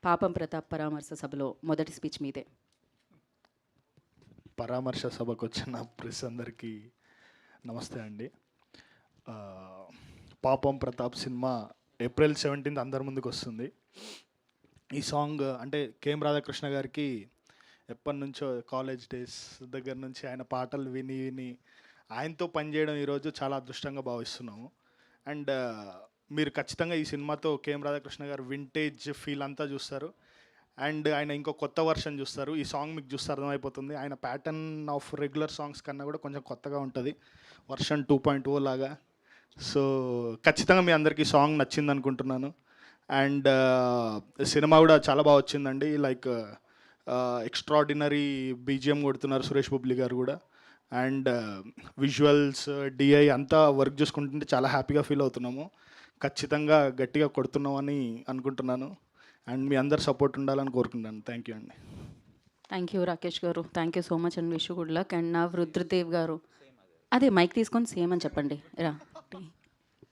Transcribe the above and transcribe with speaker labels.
Speaker 1: పాపం ప్రతాప్ పరామర్శ సభలో మొదటి స్పీచ్ మీదే.
Speaker 2: పరామర్శ సభకు వచ్చిన ప్రెస్ అందరికీ నమస్తే అండి. పాపం ప్రతాప్ సినిమా ఏప్రిల్ 17 అందరి ముందుకు వస్తుంది. ఈ సాంగ్ అంటే కేఎం రాధాకృష్ణ గారికి ఎప్పటి నుంచో కాలేజ్ డేస్ దగ్గర నుంచి ఆయన పాటలు విని విని ఆయనతో పనిచేయడం ఈరోజు చాలా అదృష్టంగా భావిస్తున్నాము. అండ్ మీరు ఖచ్చితంగా ఈ సినిమాతో కేఎం రాధాకృష్ణ గారు వింటేజ్ ఫీల్ అంతా చూస్తారు. అండ్ ఆయన ఇంకో కొత్త వర్షన్ చూస్తారు. ఈ సాంగ్ మీకు చూస్తే అర్థమైపోతుంది. ఆయన ప్యాటర్న్ ఆఫ్ రెగ్యులర్ సాంగ్స్ కన్నా కూడా కొంచెం కొత్తగా ఉంటుంది, వర్షన్ 2.0 లాగా. సో ఖచ్చితంగా మీ అందరికీ సాంగ్ నచ్చింది అనుకుంటున్నాను. అండ్ సినిమా కూడా చాలా బాగా వచ్చిందండి. లైక్ ఎక్స్ట్రాడినరీ బీజిఎం కొడుతున్నారు సురేష్ బొబ్లీ గారు కూడా. అండ్ విజువల్స్ డిఐ అంతా వర్క్ చూసుకుంటుంటే చాలా హ్యాపీగా ఫీల్ అవుతున్నాము. ఖచ్చితంగా గట్టిగా కొడుతున్నామని అనుకుంటున్నాను. అండ్ మీ అందరు సపోర్ట్ ఉండాలని కోరుకుంటున్నాను. థ్యాంక్ యూ అండి.
Speaker 1: థ్యాంక్ యూ రాకేష్ గారు, thank you so much and wish good luck. And నా రుద్రదేవ్ గారు, అదే మైక్ తీసుకొని సేమ్ అని చెప్పండి రా.